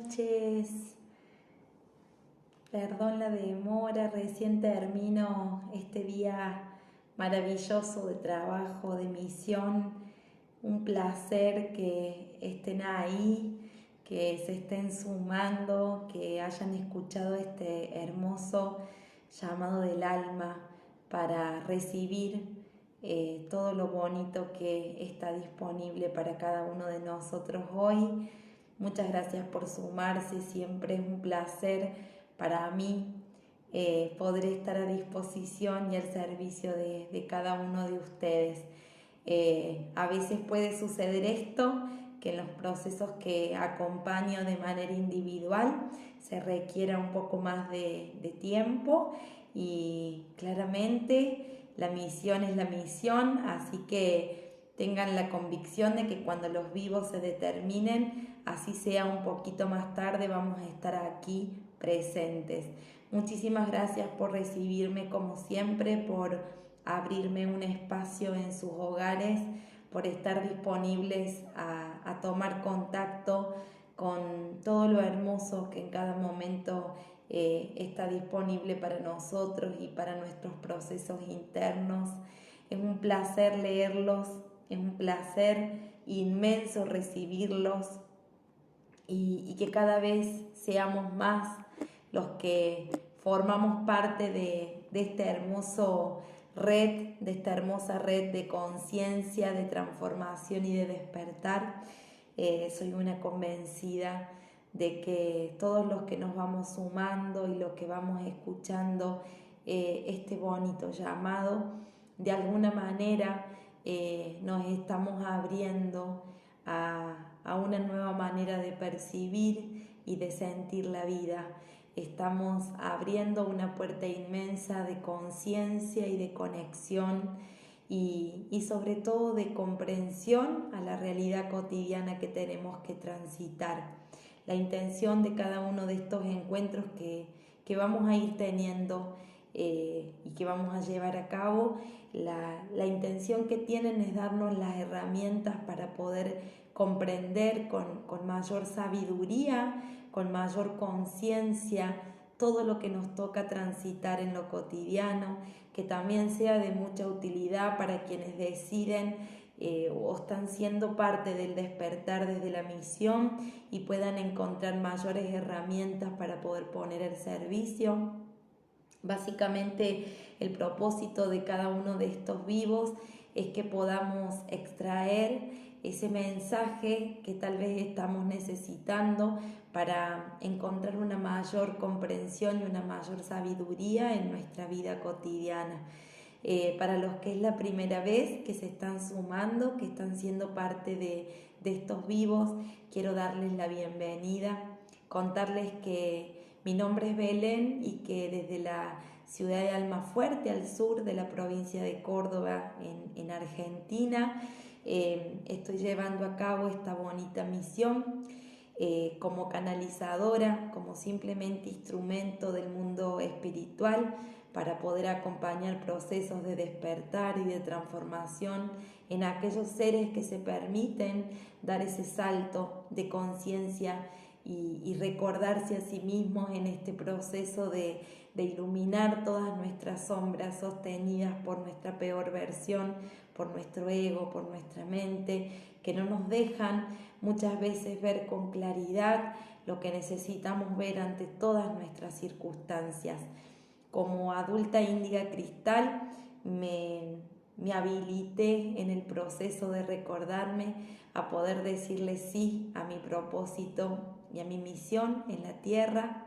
noches. Perdón la demora, recién termino este día maravilloso de trabajo, de misión. Un placer que estén ahí, que se estén sumando, que hayan escuchado este hermoso llamado del alma para recibir todo lo bonito que está disponible para cada uno de nosotros hoy. Muchas gracias por sumarse, siempre es un placer para mí poder estar a disposición y al servicio de cada uno de ustedes. A veces puede suceder esto, que en los procesos que acompaño de manera individual se requiera un poco más de tiempo y claramente la misión es la misión, así que tengan la convicción de que cuando los vivos se determinen, así sea un poquito más tarde, vamos a estar aquí presentes. Muchísimas gracias por recibirme como siempre, por abrirme un espacio en sus hogares, por estar disponibles a tomar contacto con todo lo hermoso que en cada momento está disponible para nosotros y para nuestros procesos internos. Es un placer leerlos, es un placer inmenso recibirlos y que cada vez seamos más los que formamos parte de esta hermosa red de conciencia, de transformación y de despertar. Soy una convencida de que todos los que nos vamos sumando y los que vamos escuchando este bonito llamado, de alguna manera nos estamos abriendo a una nueva manera de percibir y de sentir la vida. Estamos abriendo una puerta inmensa de conciencia y de conexión y sobre todo de comprensión a la realidad cotidiana que tenemos que transitar. La intención de cada uno de estos encuentros que vamos a ir teniendo y que vamos a llevar a cabo, la intención que tienen es darnos las herramientas para poder comprender con mayor sabiduría, con mayor conciencia, todo lo que nos toca transitar en lo cotidiano, que también sea de mucha utilidad para quienes deciden o están siendo parte del despertar desde la misión y puedan encontrar mayores herramientas para poder poner al servicio. Básicamente el propósito de cada uno de estos vivos es que podamos extraer ese mensaje que tal vez estamos necesitando para encontrar una mayor comprensión y una mayor sabiduría en nuestra vida cotidiana. Para los que es la primera vez que se están sumando, que están siendo parte de estos vivos, quiero darles la bienvenida, contarles que mi nombre es Belén y que desde la ciudad de Almafuerte, al sur de la provincia de Córdoba, en Argentina, estoy llevando a cabo esta bonita misión como canalizadora, como simplemente instrumento del mundo espiritual para poder acompañar procesos de despertar y de transformación en aquellos seres que se permiten dar ese salto de conciencia y recordarse a sí mismos en este proceso de iluminar todas nuestras sombras sostenidas por nuestra peor versión, por nuestro ego, por nuestra mente, que no nos dejan muchas veces ver con claridad lo que necesitamos ver ante todas nuestras circunstancias. Como adulta índiga cristal me habilité en el proceso de recordarme a poder decirle sí a mi propósito y a mi misión en la tierra.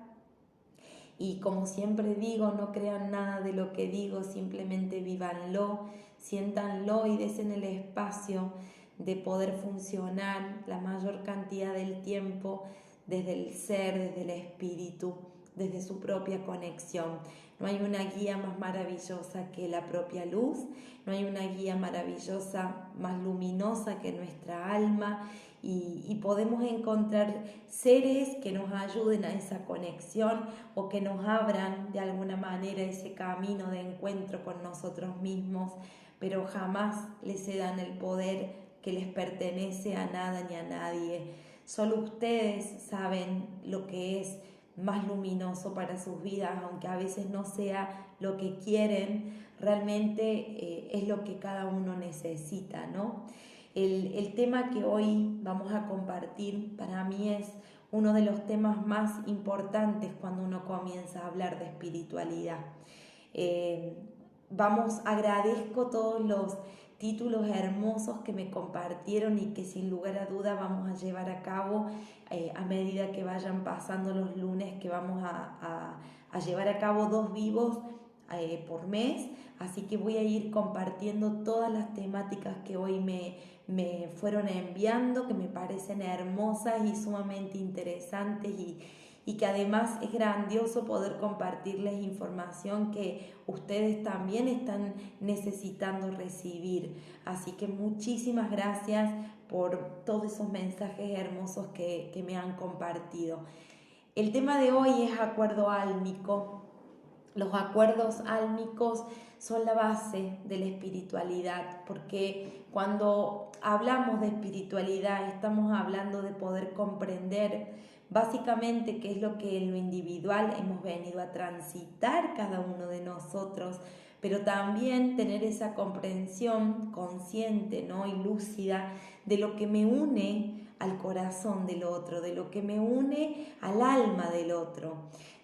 Y como siempre digo, no crean nada de lo que digo, simplemente vívanlo, siéntanlo y desen el espacio de poder funcionar la mayor cantidad del tiempo desde el ser, desde el espíritu, desde su propia conexión. No hay una guía más maravillosa que la propia luz, no hay una guía maravillosa más luminosa que nuestra alma y podemos encontrar seres que nos ayuden a esa conexión o que nos abran de alguna manera ese camino de encuentro con nosotros mismos, pero jamás les cedan el poder que les pertenece a nada ni a nadie. Solo ustedes saben lo que es más luminoso para sus vidas, aunque a veces no sea lo que quieren, realmente es lo que cada uno necesita, ¿no? El tema que hoy vamos a compartir para mí es uno de los temas más importantes cuando uno comienza a hablar de espiritualidad. Agradezco todos los títulos hermosos que me compartieron y que sin lugar a duda vamos a llevar a cabo a medida que vayan pasando los lunes, que vamos a llevar a cabo 2 vivos por mes, así que voy a ir compartiendo todas las temáticas que hoy me fueron enviando, que me parecen hermosas y sumamente interesantes y que además es grandioso poder compartirles información que ustedes también están necesitando recibir. Así que muchísimas gracias por todos esos mensajes hermosos que me han compartido. El tema de hoy es acuerdo álmico. Los acuerdos álmicos son la base de la espiritualidad, porque cuando hablamos de espiritualidad estamos hablando de poder comprender básicamente qué es lo que en lo individual hemos venido a transitar cada uno de nosotros, pero también tener esa comprensión consciente, ¿no? Y lúcida de lo que me une al corazón del otro, de lo que me une al alma del otro.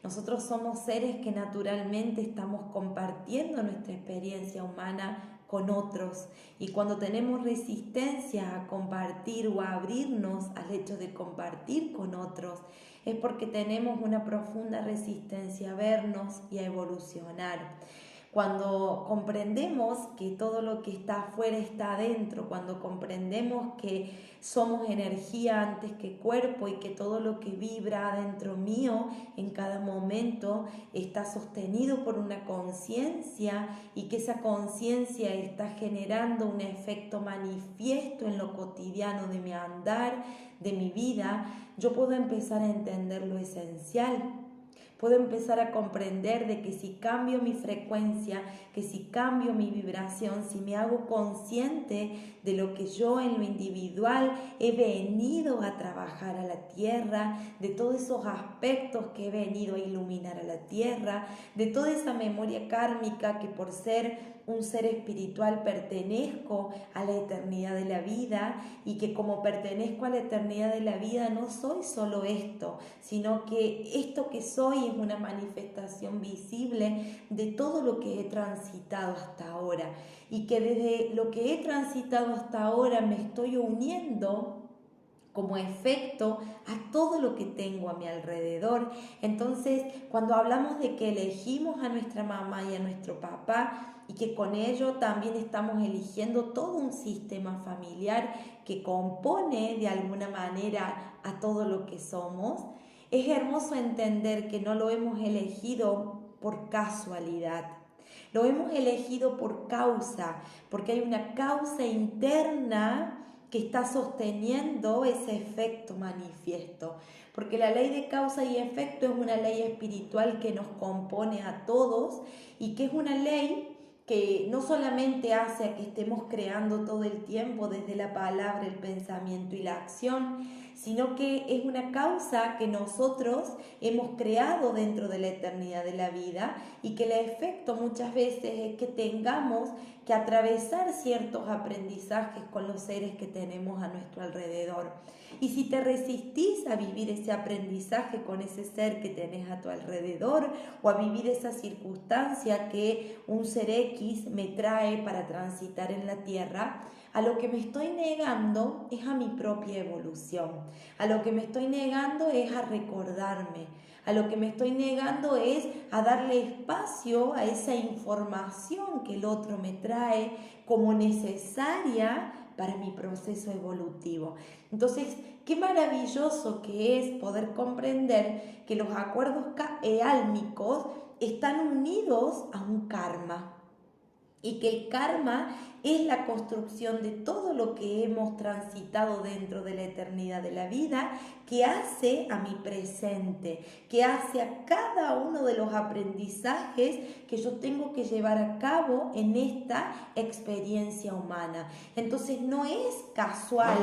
Nosotros somos seres que naturalmente estamos compartiendo nuestra experiencia humana con otros, y cuando tenemos resistencia a compartir o a abrirnos al hecho de compartir con otros, es porque tenemos una profunda resistencia a vernos y a evolucionar. Cuando comprendemos que todo lo que está afuera está adentro, cuando comprendemos que somos energía antes que cuerpo y que todo lo que vibra adentro mío en cada momento está sostenido por una conciencia y que esa conciencia está generando un efecto manifiesto en lo cotidiano de mi andar, de mi vida, yo puedo empezar a entender lo esencial. Puedo empezar a comprender de que si cambio mi frecuencia, que si cambio mi vibración, si me hago consciente de lo que yo en lo individual he venido a trabajar a la tierra, de todos esos aspectos que he venido a iluminar a la tierra, de toda esa memoria kármica que por ser un ser espiritual pertenezco a la eternidad de la vida, y que como pertenezco a la eternidad de la vida no soy solo esto, sino que esto que soy es una manifestación visible de todo lo que he transitado hasta ahora, y que desde lo que he transitado hasta ahora me estoy uniendo como efecto a todo lo que tengo a mi alrededor. Entonces, cuando hablamos de que elegimos a nuestra mamá y a nuestro papá, y que con ello también estamos eligiendo todo un sistema familiar que compone de alguna manera a todo lo que somos, es hermoso entender que no lo hemos elegido por casualidad. Lo hemos elegido por causa, porque hay una causa interna que está sosteniendo ese efecto manifiesto. Porque la ley de causa y efecto es una ley espiritual que nos compone a todos, y que es una ley que no solamente hace a que estemos creando todo el tiempo desde la palabra, el pensamiento y la acción, sino que es una causa que nosotros hemos creado dentro de la eternidad de la vida, y que el efecto muchas veces es que tengamos que atravesar ciertos aprendizajes con los seres que tenemos a nuestro alrededor. Y si te resistís a vivir ese aprendizaje con ese ser que tenés a tu alrededor, o a vivir esa circunstancia que un ser X me trae para transitar en la tierra, a lo que me estoy negando es a mi propia evolución. A lo que me estoy negando es a recordarme. A lo que me estoy negando es a darle espacio a esa información que el otro me trae como necesaria para mi proceso evolutivo. Entonces, qué maravilloso que es poder comprender que los acuerdos álmicos están unidos a un karma. y que el karma es la construcción de todo lo que hemos transitado dentro de la eternidad de la vida, que hace a mi presente, que hace a cada uno de los aprendizajes que yo tengo que llevar a cabo en esta experiencia humana. Entonces no es casual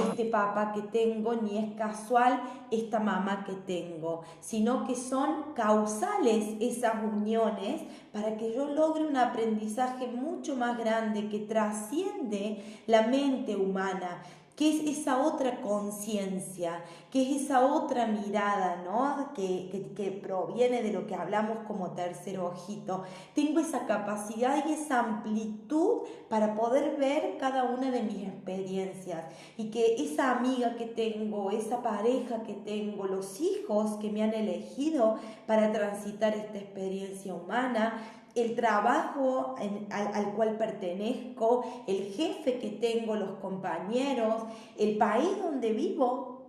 este papá que tengo, ni es casual esta mamá que tengo, sino que son causales esas uniones para que yo logre un aprendizaje mucho más grande que trasciende la mente humana, que es esa otra conciencia, que es esa otra mirada, ¿no? que proviene de lo que hablamos como tercer ojito. Tengo esa capacidad y esa amplitud para poder ver cada una de mis experiencias, y que esa amiga que tengo, esa pareja que tengo, los hijos que me han elegido para transitar esta experiencia humana, el trabajo al cual pertenezco, el jefe que tengo, los compañeros, el país donde vivo,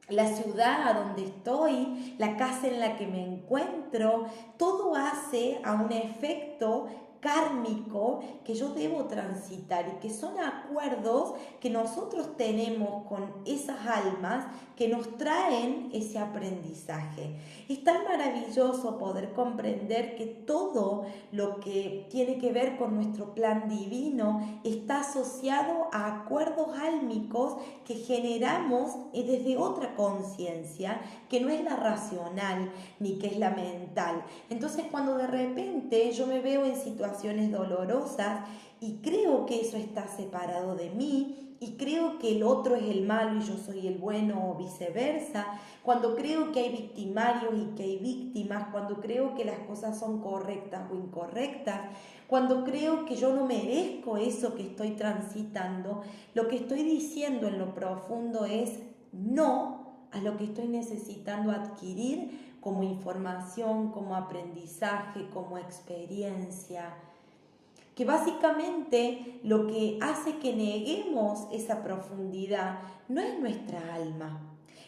la ciudad a donde estoy, la casa en la que me encuentro, todo hace a un efecto kármico que yo debo transitar, y que son acuerdos que nosotros tenemos con esas almas que nos traen ese aprendizaje. Es tan maravilloso poder comprender que todo lo que tiene que ver con nuestro plan divino está asociado a acuerdos álmicos que generamos desde otra conciencia, que no es la racional ni que es la mental. Entonces, cuando de repente yo me veo en situaciones dolorosas y creo que eso está separado de mí, y creo que el otro es el malo y yo soy el bueno, o viceversa, cuando creo que hay victimarios y que hay víctimas, cuando creo que las cosas son correctas o incorrectas, cuando creo que yo no merezco eso que estoy transitando, lo que estoy diciendo en lo profundo es no a lo que estoy necesitando adquirir como información, como aprendizaje, como experiencia. Que básicamente lo que hace que neguemos esa profundidad no es nuestra alma.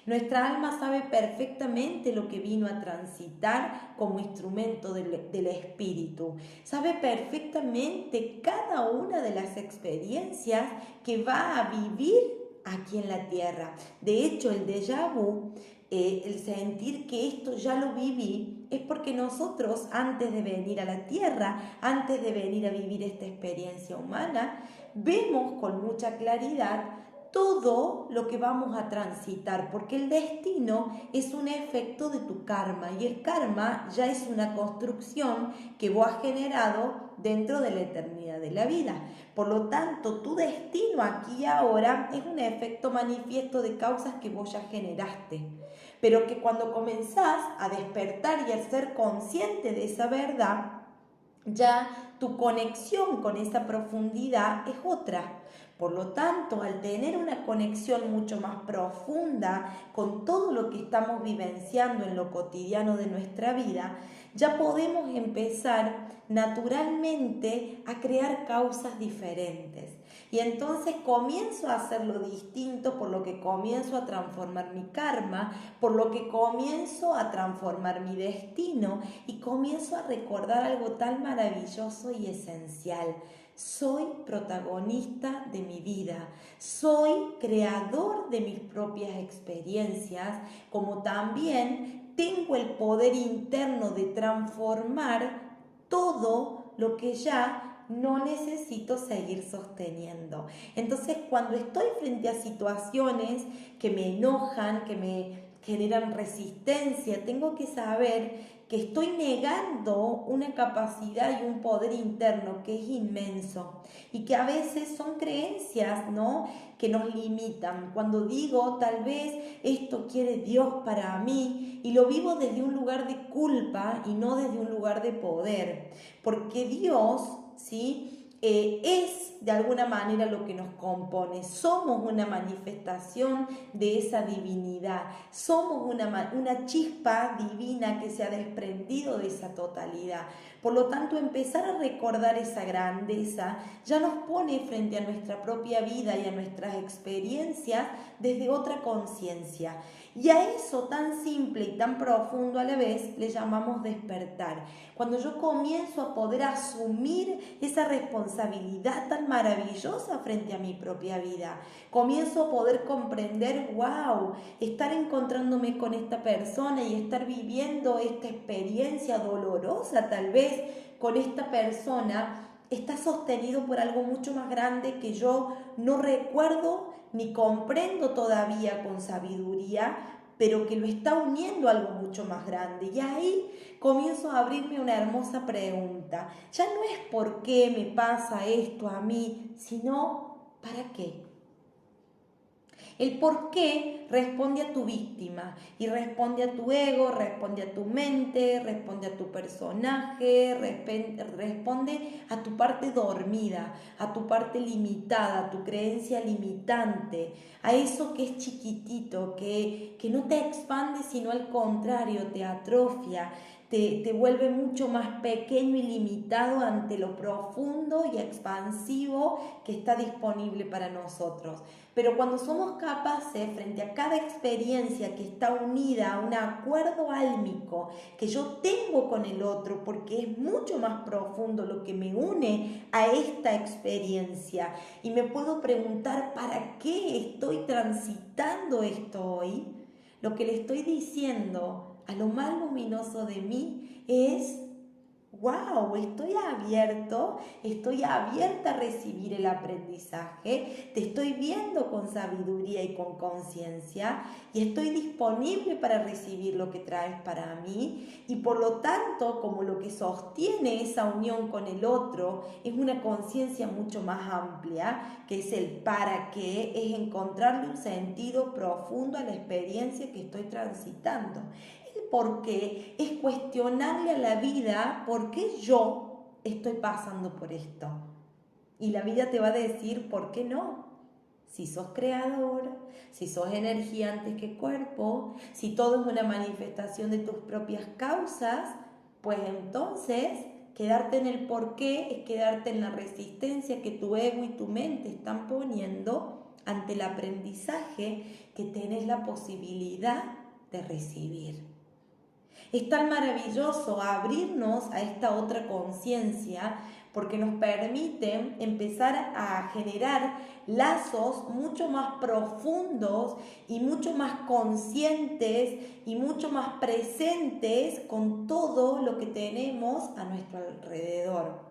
Nuestra alma sabe perfectamente lo que vino a transitar como instrumento del espíritu. Sabe perfectamente cada una de las experiencias que va a vivir aquí en la tierra. De hecho, el déjà vu, el sentir que esto ya lo viví, es porque nosotros, antes de venir a la tierra, antes de venir a vivir esta experiencia humana, vemos con mucha claridad todo lo que vamos a transitar, porque el destino es un efecto de tu karma, y el karma ya es una construcción que vos has generado dentro de la eternidad de la vida. Por lo tanto, tu destino aquí y ahora es un efecto manifiesto de causas que vos ya generaste, pero que cuando comenzás a despertar y a ser consciente de esa verdad, ya tu conexión con esa profundidad es otra. Por lo tanto, al tener una conexión mucho más profunda con todo lo que estamos vivenciando en lo cotidiano de nuestra vida, ya podemos empezar naturalmente a crear causas diferentes. Y entonces comienzo a hacerlo distinto, por lo que comienzo a transformar mi karma, por lo que comienzo a transformar mi destino, y comienzo a recordar algo tan maravilloso y esencial. Soy protagonista de mi vida, soy creador de mis propias experiencias, como también tengo el poder interno de transformar todo lo que ya no necesito seguir sosteniendo. Entonces, cuando estoy frente a situaciones que me enojan, que me generan resistencia, tengo que saber que estoy negando una capacidad y un poder interno que es inmenso, y que a veces son creencias, ¿no?, que nos limitan. Cuando digo, tal vez esto quiere Dios para mí, y lo vivo desde un lugar de culpa y no desde un lugar de poder, porque Dios, ¿sí?, es de alguna manera lo que nos compone. Somos una manifestación de esa divinidad, somos una chispa divina que se ha desprendido de esa totalidad. Por lo tanto, empezar a recordar esa grandeza ya nos pone frente a nuestra propia vida y a nuestras experiencias desde otra conciencia. Y a eso tan simple y tan profundo a la vez le llamamos despertar. Cuando yo comienzo a poder asumir esa responsabilidad tan maravillosa frente a mi propia vida, comienzo a poder comprender, wow, estar encontrándome con esta persona y estar viviendo esta experiencia dolorosa tal vez con esta persona, está sostenido por algo mucho más grande que yo no recuerdo ni comprendo todavía con sabiduría, pero que lo está uniendo a algo mucho más grande. Y ahí comienzo a abrirme una hermosa pregunta. Ya no es por qué me pasa esto a mí, sino ¿para qué? El por qué responde a tu víctima y responde a tu ego, responde a tu mente, responde a tu personaje, responde a tu parte dormida, a tu parte limitada, a tu creencia limitante, a eso que es chiquitito, que no te expande sino al contrario, te atrofia, te vuelve mucho más pequeño y limitado ante lo profundo y expansivo que está disponible para nosotros. Pero cuando somos capaces, frente a cada experiencia que está unida a un acuerdo álmico que yo tengo con el otro, porque es mucho más profundo lo que me une a esta experiencia, y me puedo preguntar ¿para qué estoy transitando esto hoy? Lo que le estoy diciendo a lo más luminoso de mí es: wow, estoy abierta a recibir el aprendizaje, te estoy viendo con sabiduría y con conciencia y estoy disponible para recibir lo que traes para mí, y por lo tanto, como lo que sostiene esa unión con el otro es una conciencia mucho más amplia, que es el para qué, es encontrarle un sentido profundo a la experiencia que estoy transitando. Por qué es cuestionarle a la vida por qué yo estoy pasando por esto. Y la vida te va a decir por qué no. Si sos creador, si sos energía antes que cuerpo, si todo es una manifestación de tus propias causas, pues entonces quedarte en el por qué es quedarte en la resistencia que tu ego y tu mente están poniendo ante el aprendizaje que tenés la posibilidad de recibir. Es tan maravilloso abrirnos a esta otra conciencia porque nos permite empezar a generar lazos mucho más profundos y mucho más conscientes y mucho más presentes con todo lo que tenemos a nuestro alrededor,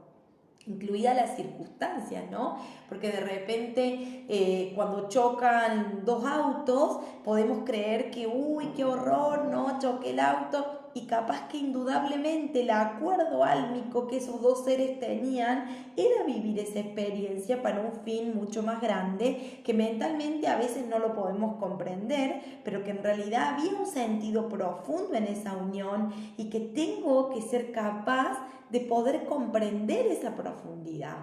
incluidas las circunstancias, ¿no? Porque de repente cuando chocan dos autos podemos creer que, uy, qué horror, ¿no? Choqué el auto, y capaz que indudablemente el acuerdo álmico que esos dos seres tenían era vivir esa experiencia para un fin mucho más grande, que mentalmente a veces no lo podemos comprender, pero que en realidad había un sentido profundo en esa unión y que tengo que ser capaz de poder comprender esa profundidad.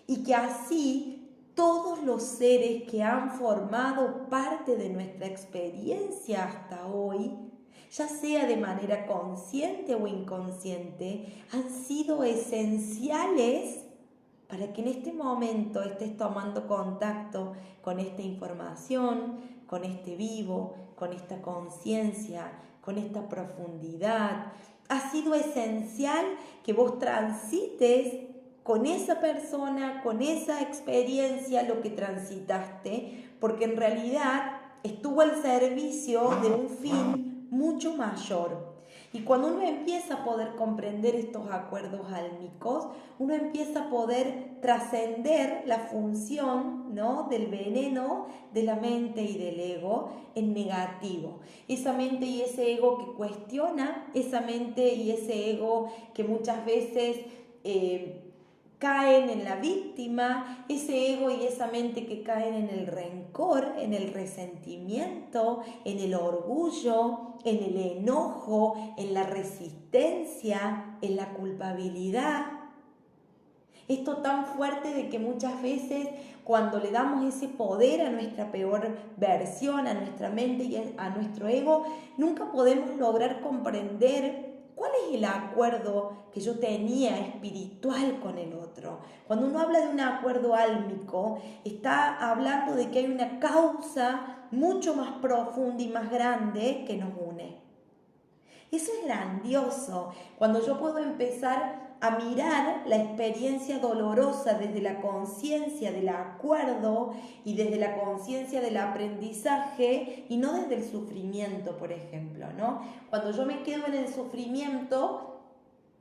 Y que así todos los seres que han formado parte de nuestra experiencia hasta hoy, ya sea de manera consciente o inconsciente, han sido esenciales para que en este momento estés tomando contacto con esta información, con este vivo, con esta conciencia, con esta profundidad. Ha sido esencial que vos transites con esa persona, con esa experiencia, lo que transitaste, porque en realidad estuvo al servicio de un fin mucho mayor. Y cuando uno empieza a poder comprender estos acuerdos álmicos, uno empieza a poder trascender la función, ¿no?, del veneno de la mente y del ego en negativo. Esa mente y ese ego que cuestiona, esa mente y ese ego que muchas veces caen en la víctima, ese ego y esa mente que caen en el rencor, en el resentimiento, en el orgullo, en el enojo, en la resistencia, en la culpabilidad. Esto tan fuerte de que muchas veces cuando le damos ese poder a nuestra peor versión, a nuestra mente y a nuestro ego, nunca podemos lograr comprender ¿cuál es el acuerdo que yo tenía espiritual con el otro? Cuando uno habla de un acuerdo álmico, está hablando de que hay una causa mucho más profunda y más grande que nos une. Eso es grandioso, cuando yo puedo empezar a mirar la experiencia dolorosa desde la conciencia del acuerdo y desde la conciencia del aprendizaje y no desde el sufrimiento, por ejemplo, ¿no? Cuando yo me quedo en el sufrimiento,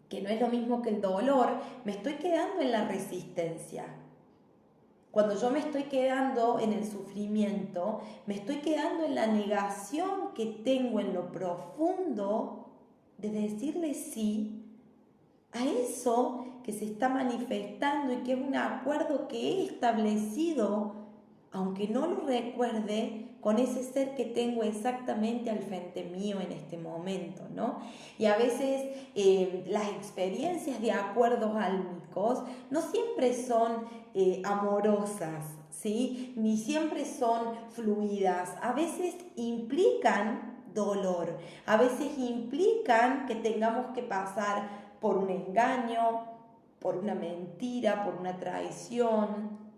que no es lo mismo que el dolor, me estoy quedando en la resistencia. Cuando yo me estoy quedando en el sufrimiento, me estoy quedando en la negación que tengo en lo profundo de decirle sí a eso que se está manifestando y que es un acuerdo que he establecido, aunque no lo recuerde, con ese ser que tengo exactamente al frente mío en este momento, ¿no? Y a veces las experiencias de acuerdos álmicos no siempre son amorosas, ¿sí? Ni siempre son fluidas, a veces implican dolor, a veces implican que tengamos que pasar por un engaño, por una mentira, por una traición,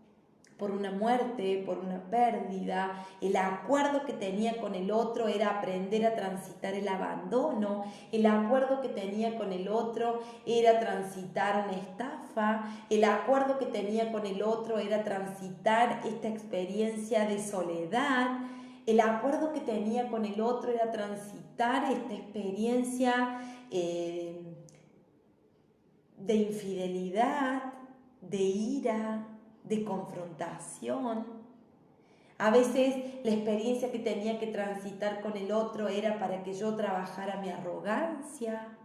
por una muerte, por una pérdida. El acuerdo que tenía con el otro era aprender a transitar el abandono. El acuerdo que tenía con el otro era transitar una estafa. El acuerdo que tenía con el otro era transitar esta experiencia de soledad. El acuerdo que tenía con el otro era transitar esta experiencia de infidelidad, de ira, de confrontación. A veces la experiencia que tenía que transitar con el otro era para que yo trabajara mi arrogancia,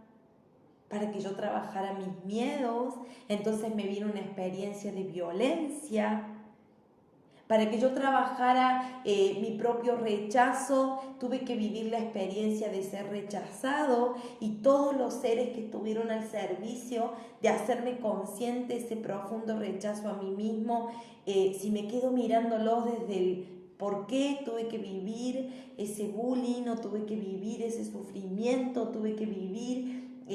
para que yo trabajara mis miedos. Entonces me vino una experiencia de violencia. Para que yo trabajara mi propio rechazo, tuve que vivir la experiencia de ser rechazado y todos los seres que estuvieron al servicio de hacerme consciente ese profundo rechazo a mí mismo. Si me quedo mirándolos desde el por qué tuve que vivir ese bullying, o tuve que vivir ese sufrimiento, tuve que vivir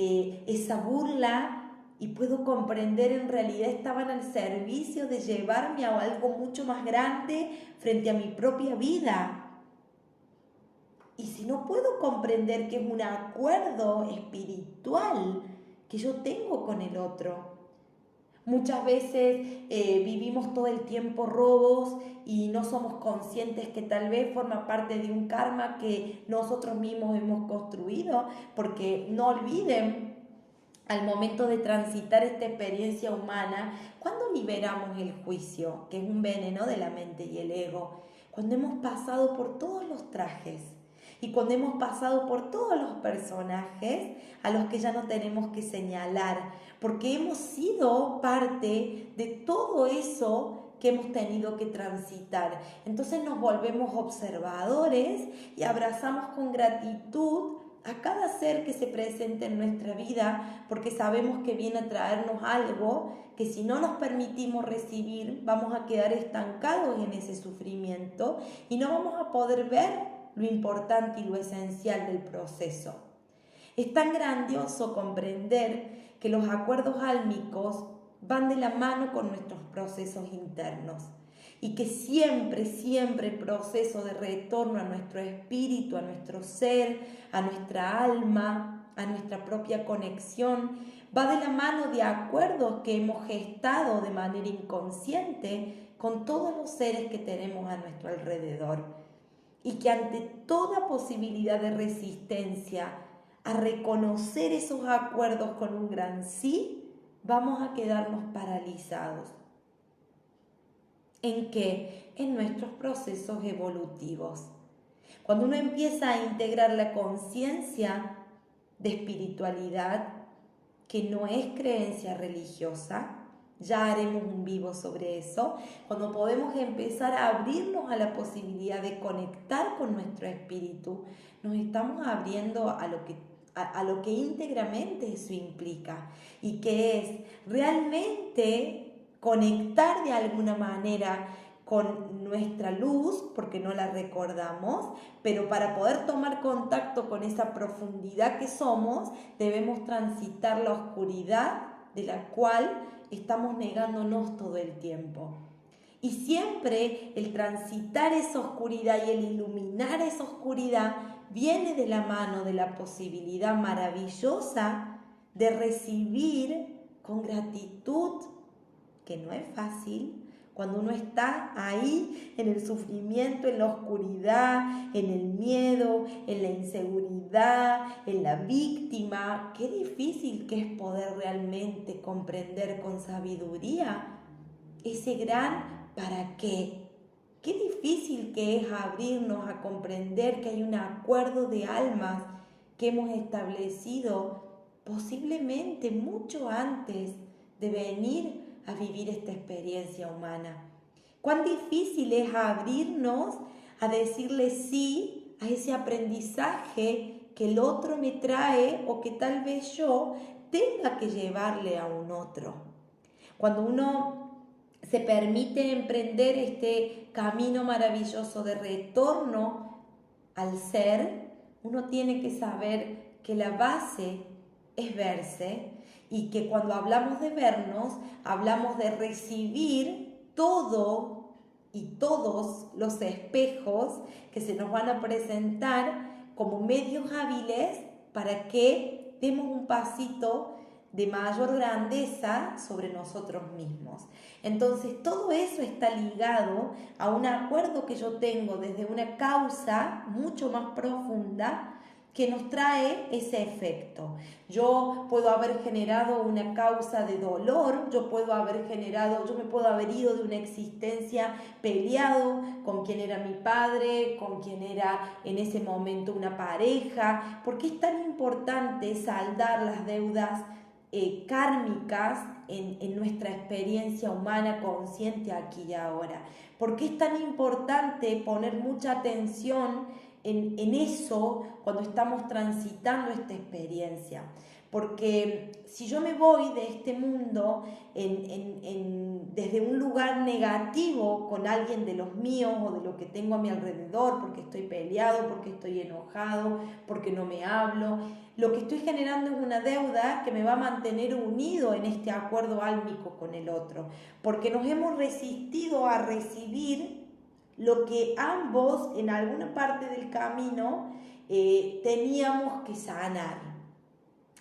esa burla, y puedo comprender en realidad estaban al servicio de llevarme a algo mucho más grande frente a mi propia vida. Y si no puedo comprender que es un acuerdo espiritual que yo tengo con el otro. Muchas veces vivimos todo el tiempo robos y no somos conscientes que tal vez forma parte de un karma que nosotros mismos hemos construido, porque no olviden, al momento de transitar esta experiencia humana, ¿cuándo liberamos el juicio, que es un veneno de la mente y el ego? Cuando hemos pasado por todos los trajes y cuando hemos pasado por todos los personajes a los que ya no tenemos que señalar, porque hemos sido parte de todo eso que hemos tenido que transitar. Entonces nos volvemos observadores y abrazamos con gratitud a cada ser que se presente en nuestra vida, porque sabemos que viene a traernos algo que si no nos permitimos recibir, vamos a quedar estancados en ese sufrimiento y no vamos a poder ver lo importante y lo esencial del proceso. Es tan grandioso comprender que los acuerdos álmicos van de la mano con nuestros procesos internos y que siempre el proceso de retorno a nuestro espíritu, a nuestro ser, a nuestra alma, a nuestra propia conexión, va de la mano de acuerdos que hemos gestado de manera inconsciente con todos los seres que tenemos a nuestro alrededor. Y que ante toda posibilidad de resistencia a reconocer esos acuerdos con un gran sí, vamos a quedarnos paralizados. ¿En qué? En nuestros procesos evolutivos. Cuando uno empieza a integrar la conciencia de espiritualidad, que no es creencia religiosa, ya haremos un vivo sobre eso, cuando podemos empezar a abrirnos a la posibilidad de conectar con nuestro espíritu, nos estamos abriendo a lo que íntegramente eso implica, y que es realmente conectar de alguna manera con nuestra luz, porque no la recordamos, pero para poder tomar contacto con esa profundidad que somos, debemos transitar la oscuridad de la cual estamos negándonos todo el tiempo. Y siempre el transitar esa oscuridad y el iluminar esa oscuridad viene de la mano de la posibilidad maravillosa de recibir con gratitud, que no es fácil, cuando uno está ahí en el sufrimiento, en la oscuridad, en el miedo, en la inseguridad, en la víctima. Qué difícil que es poder realmente comprender con sabiduría ese gran ¿para qué? Qué difícil que es abrirnos a comprender que hay un acuerdo de almas que hemos establecido posiblemente mucho antes de venir a vivir esta experiencia humana. Cuán difícil es abrirnos a decirle sí a ese aprendizaje que el otro me trae o que tal vez yo tenga que llevarle a un otro. Cuando uno se permite emprender este camino maravilloso de retorno al ser, uno tiene que saber que la base es verse y que cuando hablamos de vernos, hablamos de recibir todo y todos los espejos que se nos van a presentar como medios hábiles para que demos un pasito de mayor grandeza sobre nosotros mismos. Entonces todo eso está ligado a un acuerdo que yo tengo desde una causa mucho más profunda que nos trae ese efecto. Yo puedo haber generado una causa de dolor, yo me puedo haber ido de una existencia peleado con quien era mi padre, con quien era en ese momento una pareja. ¿Por qué es tan importante saldar las deudas kármicas en nuestra experiencia humana consciente aquí y ahora? ¿Por qué es tan importante poner mucha atención en eso cuando estamos transitando esta experiencia? Porque si yo me voy de este mundo desde un lugar negativo con alguien de los míos o de lo que tengo a mi alrededor, porque estoy peleado, porque estoy enojado, porque no me hablo, lo que estoy generando es una deuda que me va a mantener unido en este acuerdo álmico con el otro, porque nos hemos resistido a recibir lo que ambos en alguna parte del camino teníamos que sanar.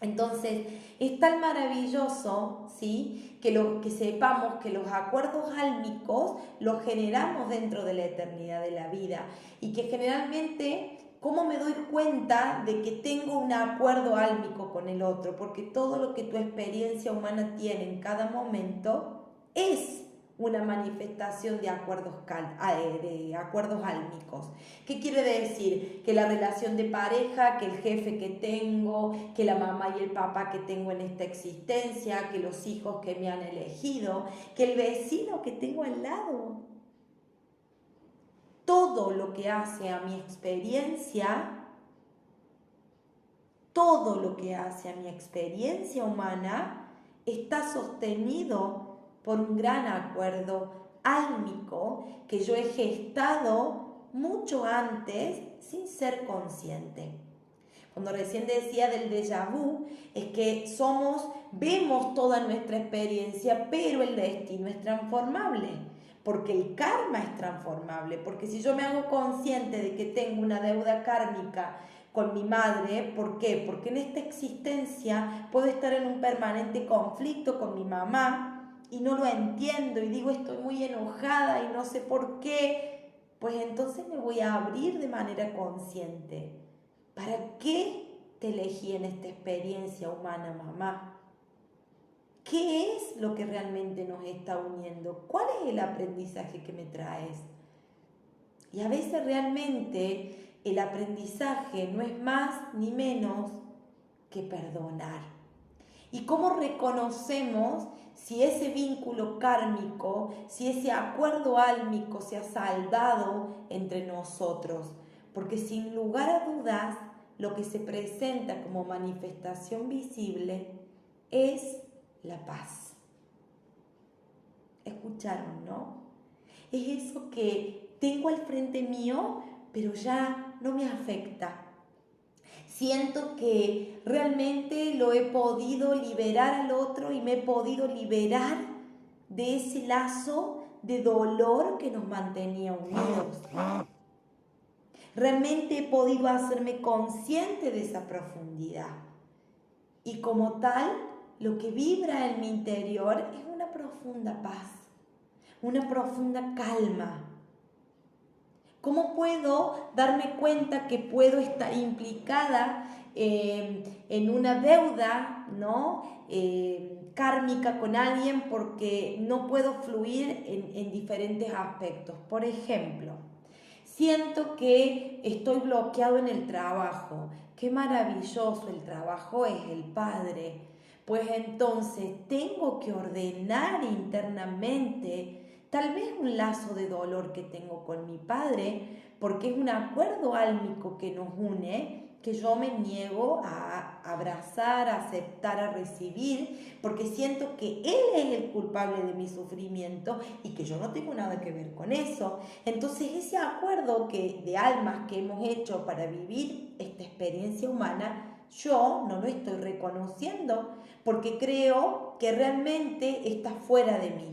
Entonces, es tan maravilloso, ¿sí?, que sepamos que los acuerdos álmicos los generamos dentro de la eternidad de la vida y que generalmente, ¿cómo me doy cuenta de que tengo un acuerdo álmico con el otro? Porque todo lo que tu experiencia humana tiene en cada momento es una manifestación de acuerdos álmicos. ¿Qué quiere decir? Que la relación de pareja, que el jefe que tengo, que la mamá y el papá que tengo en esta existencia, que los hijos que me han elegido, que el vecino que tengo al lado. Todo lo que hace a mi experiencia, todo lo que hace a mi experiencia humana está sostenido por un gran acuerdo álmico que yo he gestado mucho antes sin ser consciente. Cuando recién decía del déjà vu, es que vemos toda nuestra experiencia, pero el destino es transformable, porque el karma es transformable, porque si yo me hago consciente de que tengo una deuda kármica con mi madre, ¿por qué? Porque en esta existencia puedo estar en un permanente conflicto con mi mamá, y no lo entiendo y digo estoy muy enojada y no sé por qué, pues entonces me voy a abrir de manera consciente. ¿Para qué te elegí en esta experiencia humana, mamá? ¿Qué es lo que realmente nos está uniendo? ¿Cuál es el aprendizaje que me traes? Y a veces realmente el aprendizaje no es más ni menos que perdonar. ¿Y cómo reconocemos si ese vínculo kármico, si ese acuerdo álmico se ha saldado entre nosotros? Porque sin lugar a dudas, lo que se presenta como manifestación visible es la paz. ¿Escucharon, no? Es eso que tengo al frente mío, pero ya no me afecta. Siento que realmente lo he podido liberar al otro y me he podido liberar de ese lazo de dolor que nos mantenía unidos. Realmente he podido hacerme consciente de esa profundidad. Y como tal, lo que vibra en mi interior es una profunda paz, una profunda calma. ¿Cómo puedo darme cuenta que puedo estar implicada en una deuda, ¿no? Kármica con alguien porque no puedo fluir en diferentes aspectos? Por ejemplo, siento que estoy bloqueado en el trabajo. Qué maravilloso, el trabajo es el padre. Pues entonces tengo que ordenar internamente tal vez un lazo de dolor que tengo con mi padre, porque es un acuerdo álmico que nos une, que yo me niego a abrazar, a aceptar, a recibir, porque siento que él es el culpable de mi sufrimiento y que yo no tengo nada que ver con eso. Entonces ese acuerdo de almas que hemos hecho para vivir esta experiencia humana, yo no lo estoy reconociendo porque creo que realmente está fuera de mí.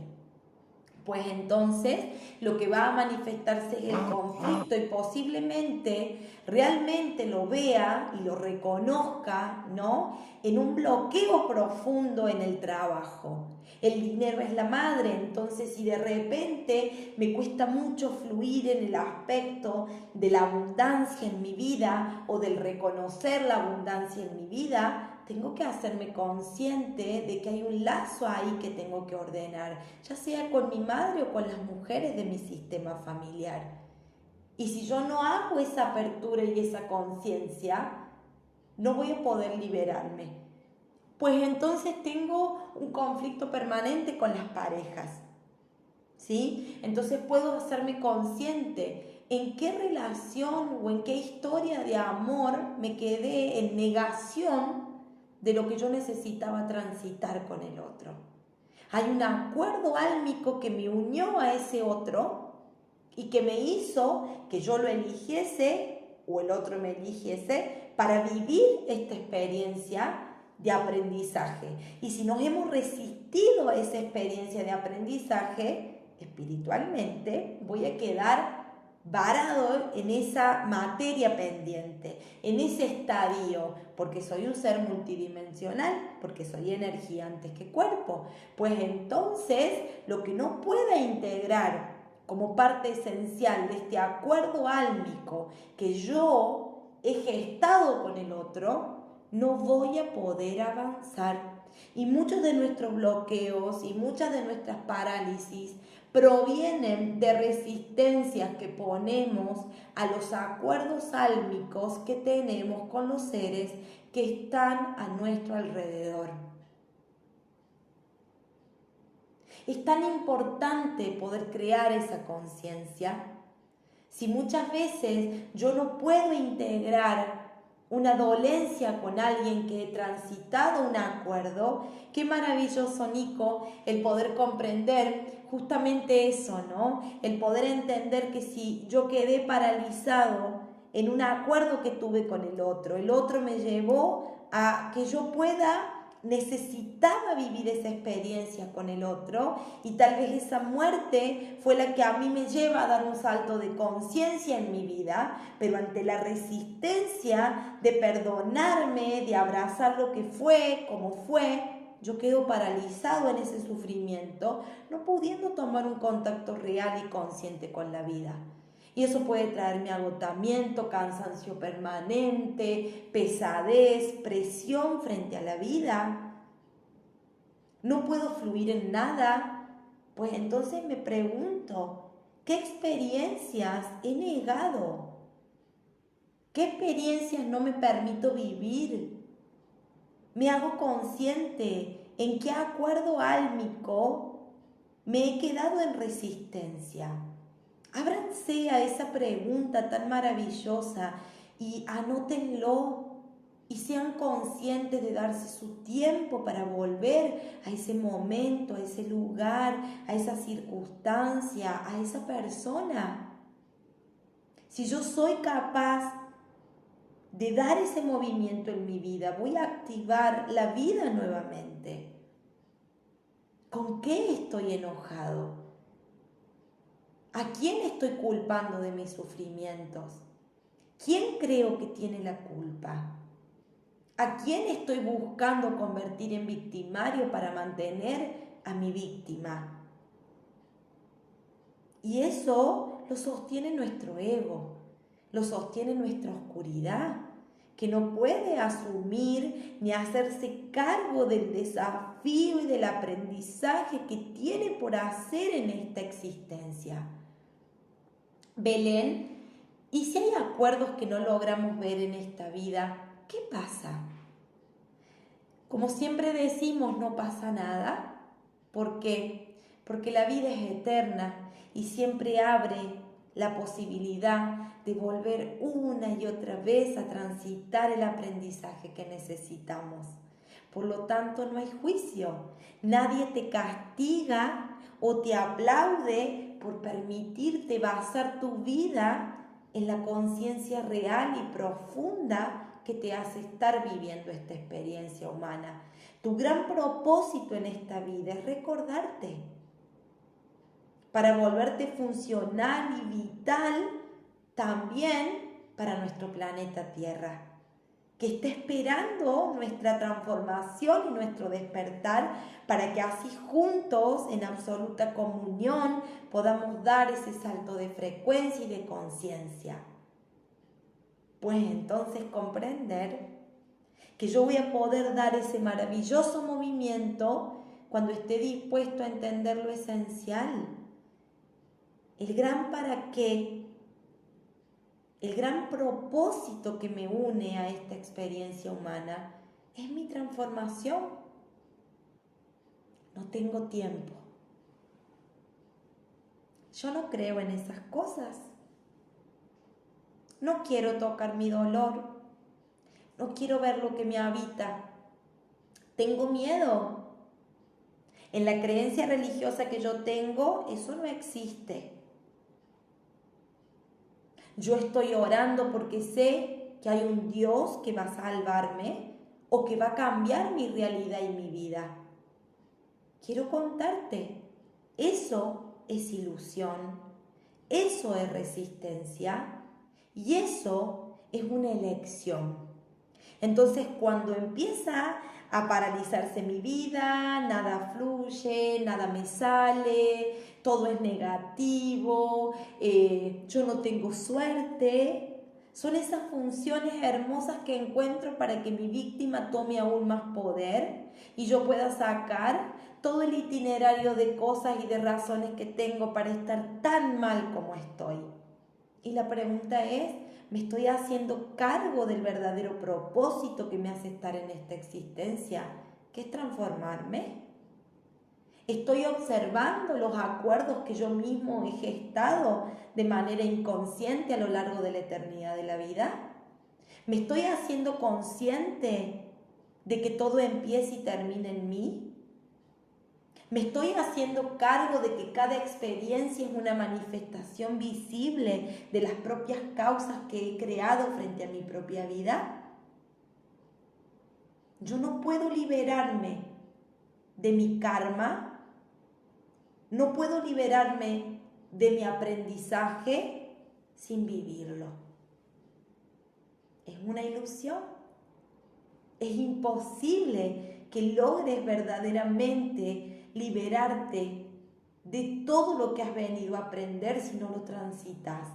Pues entonces lo que va a manifestarse es el conflicto y posiblemente realmente lo vea y lo reconozca, ¿no? En un bloqueo profundo en el trabajo. El dinero es la madre, entonces si de repente me cuesta mucho fluir en el aspecto de la abundancia en mi vida o del reconocer la abundancia en mi vida, tengo que hacerme consciente de que hay un lazo ahí que tengo que ordenar, ya sea con mi madre o con las mujeres de mi sistema familiar. Y si yo no hago esa apertura y esa conciencia, no voy a poder liberarme. Pues entonces tengo un conflicto permanente con las parejas, ¿sí? Entonces puedo hacerme consciente en qué relación o en qué historia de amor me quedé en negación de lo que yo necesitaba transitar con el otro. Hay un acuerdo álmico que me unió a ese otro y que me hizo que yo lo eligiese o el otro me eligiese para vivir esta experiencia de aprendizaje. Y si nos hemos resistido a esa experiencia de aprendizaje, espiritualmente voy a quedar varado en esa materia pendiente, en ese estadio, porque soy un ser multidimensional, porque soy energía antes que cuerpo. Pues entonces lo que no pueda integrar como parte esencial de este acuerdo álmico que yo he gestado con el otro, no voy a poder avanzar. Y muchos de nuestros bloqueos y muchas de nuestras parálisis provienen de resistencias que ponemos a los acuerdos álmicos que tenemos con los seres que están a nuestro alrededor. Es tan importante poder crear esa conciencia. Si muchas veces yo no puedo integrar una dolencia con alguien que he transitado un acuerdo, qué maravilloso, Nico, el poder comprender justamente eso, ¿no? El poder entender que si yo quedé paralizado en un acuerdo que tuve con el otro me llevó a que yo necesitaba vivir esa experiencia con el otro y tal vez esa muerte fue la que a mí me lleva a dar un salto de conciencia en mi vida, pero ante la resistencia de perdonarme, de abrazar lo que fue, como fue, yo quedo paralizado en ese sufrimiento, no pudiendo tomar un contacto real y consciente con la vida. Y eso puede traerme agotamiento, cansancio permanente, pesadez, presión frente a la vida. No puedo fluir en nada. Pues entonces me pregunto, ¿qué experiencias he negado? ¿Qué experiencias no me permito vivir? Me hago consciente en qué acuerdo álmico me he quedado en resistencia. Ábranse a esa pregunta tan maravillosa y anótenlo y sean conscientes de darse su tiempo para volver a ese momento, a ese lugar, a esa circunstancia, a esa persona. Si yo soy capaz de dar ese movimiento en mi vida, voy a activar la vida nuevamente. ¿Con qué estoy enojado? ¿A quién estoy culpando de mis sufrimientos? ¿Quién creo que tiene la culpa? ¿A quién estoy buscando convertir en victimario para mantener a mi víctima? Y eso lo sostiene nuestro ego, lo sostiene nuestra oscuridad, que no puede asumir ni hacerse cargo del desafío y del aprendizaje que tiene por hacer en esta existencia. Belén, ¿y si hay acuerdos que no logramos ver en esta vida, qué pasa? Como siempre decimos, no pasa nada. ¿Por qué? Porque la vida es eterna y siempre abre la posibilidad de volver una y otra vez a transitar el aprendizaje que necesitamos. Por lo tanto, no hay juicio. Nadie te castiga o te aplaude por permitirte basar tu vida en la conciencia real y profunda que te hace estar viviendo esta experiencia humana. Tu gran propósito en esta vida es recordarte para volverte funcional y vital también para nuestro planeta Tierra, que está esperando nuestra transformación y nuestro despertar para que así juntos, en absoluta comunión, podamos dar ese salto de frecuencia y de conciencia. Pues entonces comprender que yo voy a poder dar ese maravilloso movimiento cuando esté dispuesto a entender lo esencial, el gran para qué, el gran propósito que me une a esta experiencia humana es mi transformación. No tengo tiempo. Yo no creo en esas cosas. No quiero tocar mi dolor. No quiero ver lo que me habita. Tengo miedo. En la creencia religiosa que yo tengo, eso no existe. Yo estoy orando porque sé que hay un Dios que va a salvarme o que va a cambiar mi realidad y mi vida. Quiero contarte, eso es ilusión, eso es resistencia y eso es una elección. Entonces, cuando empieza a paralizarse mi vida, nada fluye, nada me sale, todo es negativo, yo no tengo suerte, son esas funciones hermosas que encuentro para que mi víctima tome aún más poder y yo pueda sacar todo el itinerario de cosas y de razones que tengo para estar tan mal como estoy. Y la pregunta es, ¿me estoy haciendo cargo del verdadero propósito que me hace estar en esta existencia, que es transformarme? ¿Estoy observando los acuerdos que yo mismo he gestado de manera inconsciente a lo largo de la eternidad de la vida? ¿Me estoy haciendo consciente de que todo empieza y termina en mí? ¿Me estoy haciendo cargo de que cada experiencia es una manifestación visible de las propias causas que he creado frente a mi propia vida? Yo no puedo liberarme de mi karma, no puedo liberarme de mi aprendizaje sin vivirlo. Es una ilusión. Es imposible que logres verdaderamente liberarte de todo lo que has venido a aprender si no lo transitas.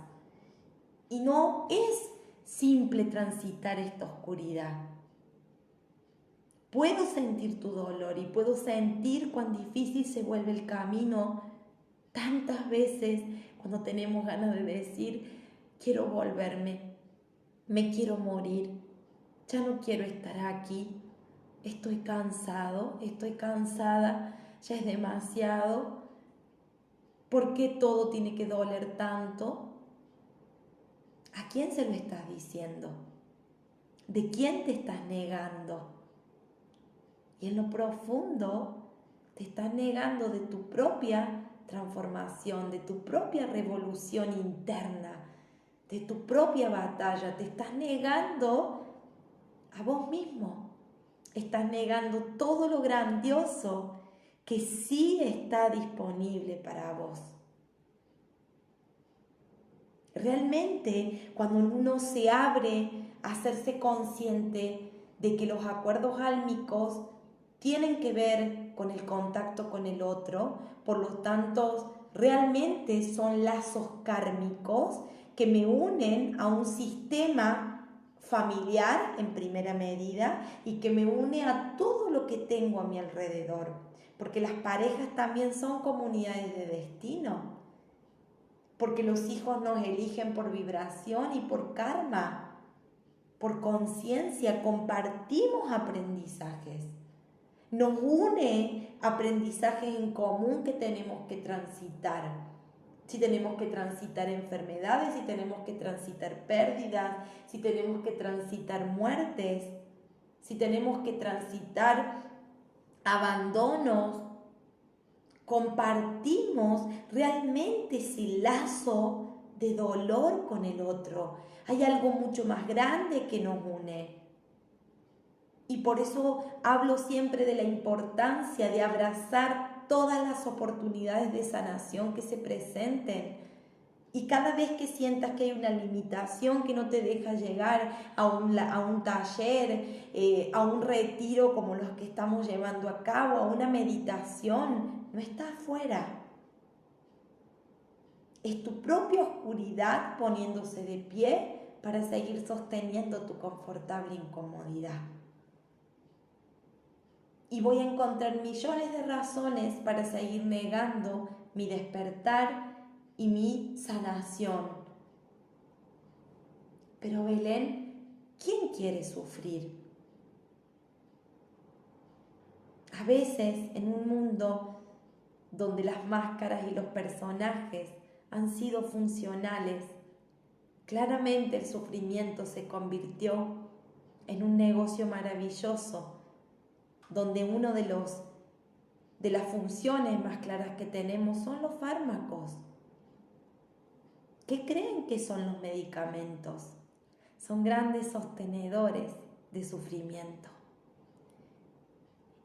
Y no es simple transitar esta oscuridad. Puedo sentir tu dolor y puedo sentir cuán difícil se vuelve el camino tantas veces cuando tenemos ganas de decir, quiero volverme, me quiero morir, ya no quiero estar aquí, estoy cansado, estoy cansada, ya es demasiado. ¿Por qué todo tiene que doler tanto? ¿A quién se lo estás diciendo? ¿De quién te estás negando? Y en lo profundo te estás negando de tu propia transformación, de tu propia revolución interna, de tu propia batalla. Te estás negando a vos mismo. Estás negando todo lo grandioso que sí está disponible para vos. Realmente, cuando uno se abre a hacerse consciente de que los acuerdos álmicos tienen que ver con el contacto con el otro, por lo tanto, realmente son lazos kármicos que me unen a un sistema familiar en primera medida y que me une a todo lo que tengo a mi alrededor, porque las parejas también son comunidades de destino, porque los hijos nos eligen por vibración y por karma, por conciencia, compartimos aprendizajes. Nos une aprendizajes en común que tenemos que transitar. Si tenemos que transitar enfermedades, si tenemos que transitar pérdidas, si tenemos que transitar muertes, si tenemos que transitar abandonos, compartimos realmente ese lazo de dolor con el otro. Hay algo mucho más grande que nos une. Y por eso hablo siempre de la importancia de abrazar todas las oportunidades de sanación que se presenten. Y cada vez que sientas que hay una limitación que no te deja llegar a un taller, a un retiro como los que estamos llevando a cabo, a una meditación, no está afuera. Es tu propia oscuridad poniéndose de pie para seguir sosteniendo tu confortable incomodidad. Y voy a encontrar millones de razones para seguir negando mi despertar y mi sanación. Pero Belén, ¿quién quiere sufrir? A veces, en un mundo donde las máscaras y los personajes han sido funcionales, claramente el sufrimiento se convirtió en un negocio maravilloso, donde uno de las funciones más claras que tenemos son los fármacos. ¿Qué creen que son los medicamentos? Son grandes sostenedores de sufrimiento.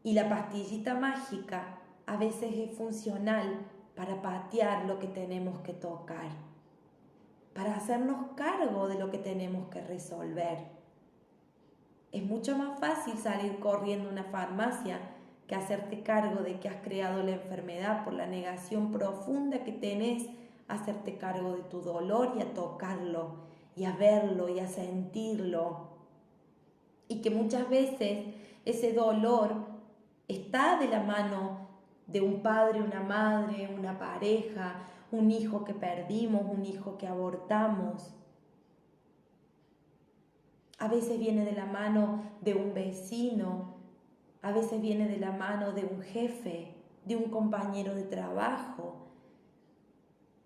Y la pastillita mágica a veces es funcional para patear lo que tenemos que tocar, para hacernos cargo de lo que tenemos que resolver. Es mucho más fácil salir corriendo a una farmacia que hacerte cargo de que has creado la enfermedad por la negación profunda que tenés a hacerte cargo de tu dolor y a tocarlo y a verlo y a sentirlo. Y que muchas veces ese dolor está de la mano de un padre, una madre, una pareja, un hijo que perdimos, un hijo que abortamos. A veces viene de la mano de un vecino, a veces viene de la mano de un jefe, de un compañero de trabajo.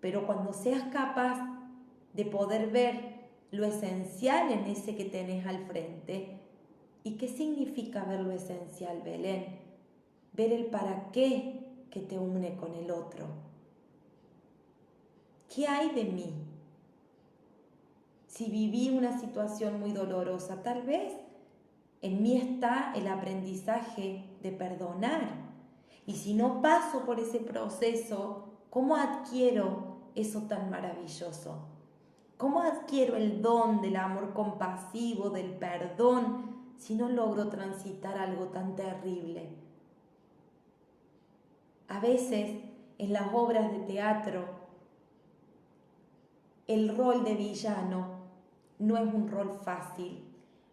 Pero cuando seas capaz de poder ver lo esencial en ese que tenés al frente, ¿y qué significa ver lo esencial, Belén? Ver el para qué que te une con el otro. ¿Qué hay de mí? Si viví una situación muy dolorosa, tal vez en mí está el aprendizaje de perdonar. Y si no paso por ese proceso, ¿cómo adquiero eso tan maravilloso? ¿Cómo adquiero el don del amor compasivo, del perdón, si no logro transitar algo tan terrible? A veces, en las obras de teatro, el rol de villano no es un rol fácil,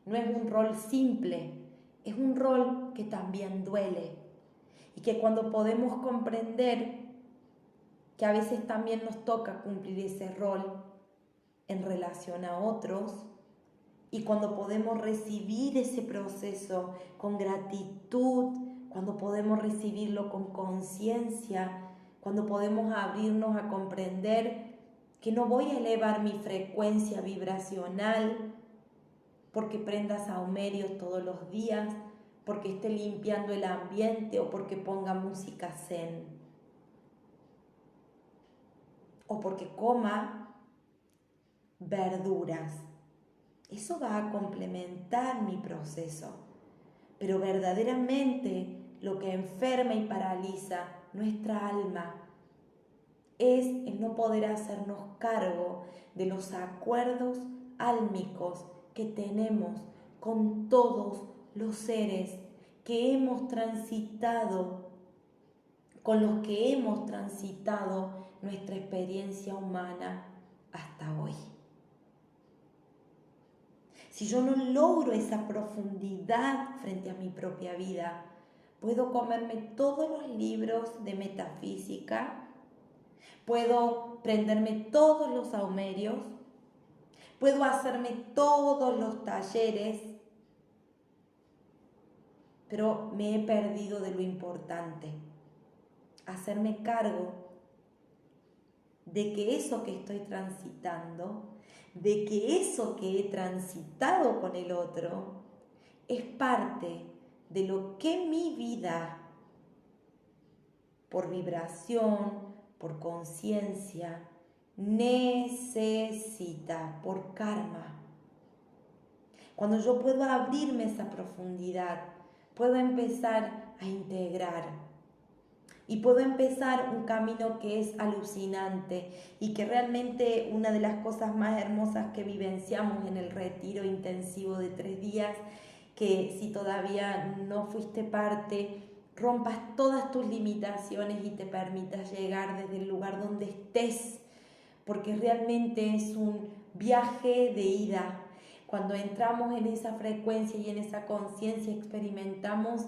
no es un rol simple, es un rol que también duele y que cuando podemos comprender que a veces también nos toca cumplir ese rol en relación a otros y cuando podemos recibir ese proceso con gratitud, cuando podemos recibirlo con conciencia, cuando podemos abrirnos a comprender que no voy a elevar mi frecuencia vibracional porque prenda sahumerios todos los días, porque esté limpiando el ambiente o porque ponga música zen, o porque coma verduras. Eso va a complementar mi proceso, pero verdaderamente lo que enferma y paraliza nuestra alma es el no poder hacernos cargo de los acuerdos álmicos que tenemos con todos los seres que hemos transitado, con los que hemos transitado nuestra experiencia humana hasta hoy. Si yo no logro esa profundidad frente a mi propia vida, puedo comerme todos los libros de metafísica, puedo prenderme todos los saumerios, puedo hacerme todos los talleres, pero me he perdido de lo importante, hacerme cargo de que eso que estoy transitando, de que eso que he transitado con el otro, es parte de lo que mi vida, por vibración, por conciencia, necesita, por karma. Cuando yo puedo abrirme esa profundidad, puedo empezar a integrar y puedo empezar un camino que es alucinante y que realmente una de las cosas más hermosas que vivenciamos en el retiro intensivo de 3 días, que si todavía no fuiste parte, rompas todas tus limitaciones y te permitas llegar desde el lugar donde estés, porque realmente es un viaje de ida. Cuando entramos en esa frecuencia y en esa conciencia experimentamos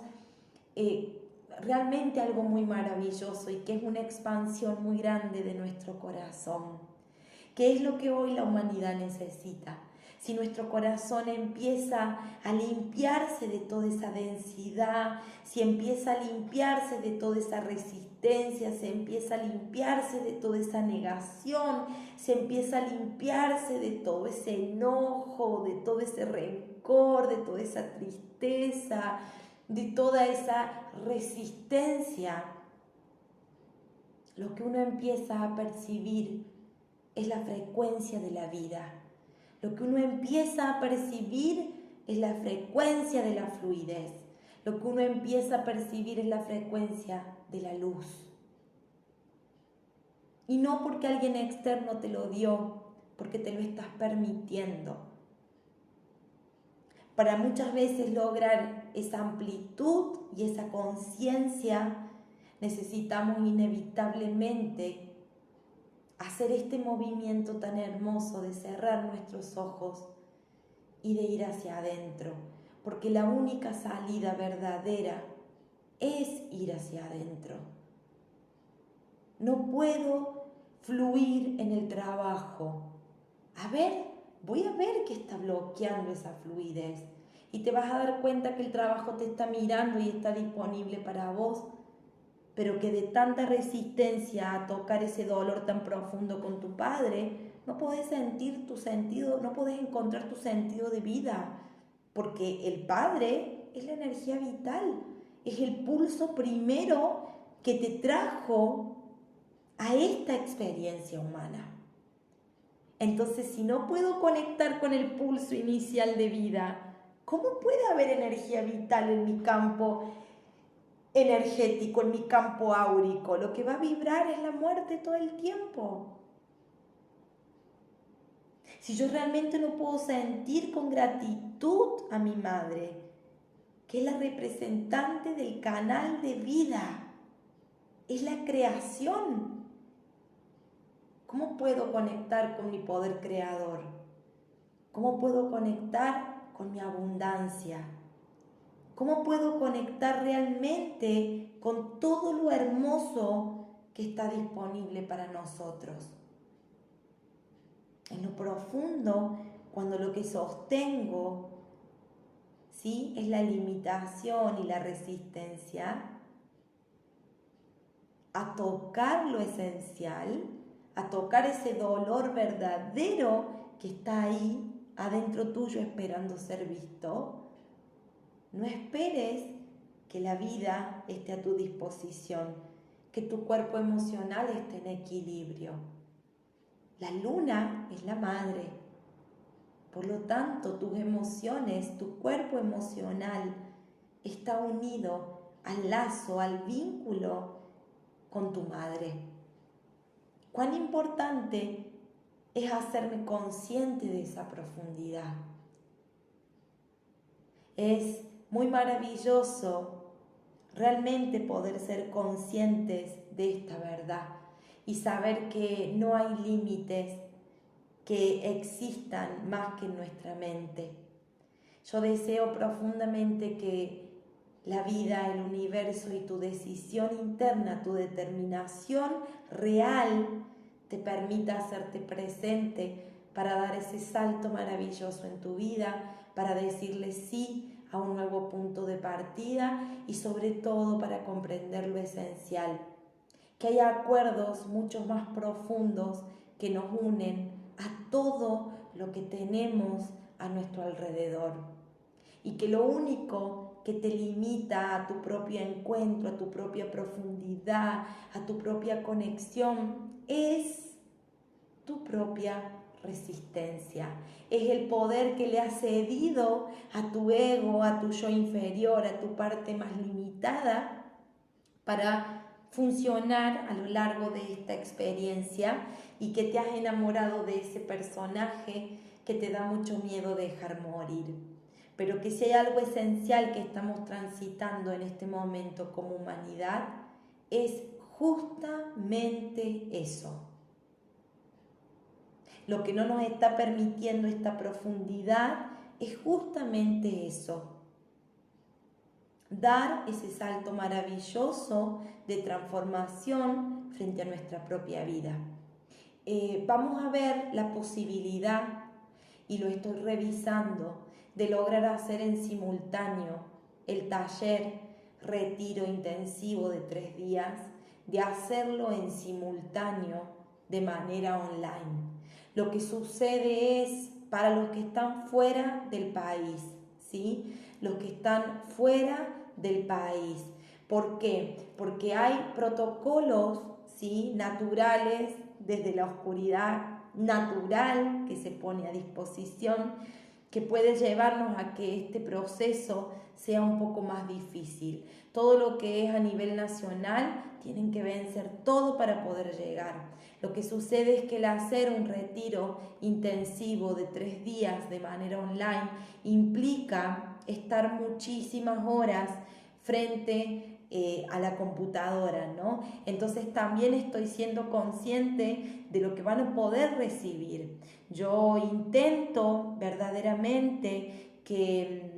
realmente algo muy maravilloso y que es una expansión muy grande de nuestro corazón, que es lo que hoy la humanidad necesita. Si nuestro corazón empieza a limpiarse de toda esa densidad, si empieza a limpiarse de toda esa resistencia, se empieza a limpiarse de toda esa negación, se empieza a limpiarse de todo ese enojo, de todo ese rencor, de toda esa tristeza, de toda esa resistencia, lo que uno empieza a percibir es la frecuencia de la vida. Lo que uno empieza a percibir es la frecuencia de la fluidez. Lo que uno empieza a percibir es la frecuencia de la luz. Y no porque alguien externo te lo dio, porque te lo estás permitiendo. Para muchas veces lograr esa amplitud y esa conciencia, necesitamos inevitablemente hacer este movimiento tan hermoso de cerrar nuestros ojos y de ir hacia adentro, porque la única salida verdadera es ir hacia adentro. No puedo fluir en el trabajo. Voy a ver qué está bloqueando esa fluidez. Y te vas a dar cuenta que el trabajo te está mirando y está disponible para vos, pero que de tanta resistencia a tocar ese dolor tan profundo con tu padre, no podés sentir tu sentido, no podés encontrar tu sentido de vida, porque el padre es la energía vital, es el pulso primero que te trajo a esta experiencia humana. Entonces, si no puedo conectar con el pulso inicial de vida, ¿cómo puede haber energía vital en mi campo energético, en mi campo áurico? Lo que va a vibrar es la muerte todo el tiempo. Si yo realmente no puedo sentir con gratitud a mi madre, que es la representante del canal de vida, es la creación, ¿cómo puedo conectar con mi poder creador? ¿Cómo puedo conectar con mi abundancia? ¿Cómo puedo conectar realmente con todo lo hermoso que está disponible para nosotros? En lo profundo, cuando lo que sostengo, ¿sí?, es la limitación y la resistencia a tocar lo esencial, a tocar ese dolor verdadero que está ahí adentro tuyo esperando ser visto, no esperes que la vida esté a tu disposición, que tu cuerpo emocional esté en equilibrio. La luna es la madre. Por lo tanto, tus emociones, tu cuerpo emocional está unido al lazo, al vínculo con tu madre. cuán importante es hacerme consciente de esa profundidad. Es muy maravilloso realmente poder ser conscientes de esta verdad y saber que no hay límites que existan más que en nuestra mente. Yo deseo profundamente que la vida, el universo y tu decisión interna, tu determinación real te permita hacerte presente para dar ese salto maravilloso en tu vida, para decirle sí a un nuevo punto de partida y sobre todo para comprender lo esencial, que hay acuerdos mucho más profundos que nos unen a todo lo que tenemos a nuestro alrededor y que lo único que te limita a tu propio encuentro, a tu propia profundidad, a tu propia conexión es tu propia resistencia. Es el poder que le has cedido a tu ego, a tu yo inferior, a tu parte más limitada para funcionar a lo largo de esta experiencia y que te has enamorado de ese personaje que te da mucho miedo dejar morir. Pero que si hay algo esencial que estamos transitando en este momento como humanidad, es justamente eso. Lo que no nos está permitiendo esta profundidad es justamente eso. Dar ese salto maravilloso de transformación frente a nuestra propia vida. Vamos a ver la posibilidad, y lo estoy revisando, de lograr hacer en simultáneo el taller retiro intensivo de 3 días, de hacerlo en simultáneo de manera online. Lo que sucede es, para los que están fuera del país, ¿sí? Los que están fuera del país. ¿Por qué? Porque hay protocolos, ¿sí?, naturales, desde la oscuridad natural que se pone a disposición, que puede llevarnos a que este proceso sea un poco más difícil. Todo lo que es a nivel nacional tienen que vencer todo para poder llegar. Lo que sucede es que el hacer un retiro intensivo de 3 días de manera online implica estar muchísimas horas frente a la computadora, ¿no? Entonces también estoy siendo consciente de lo que van a poder recibir. Yo intento verdaderamente que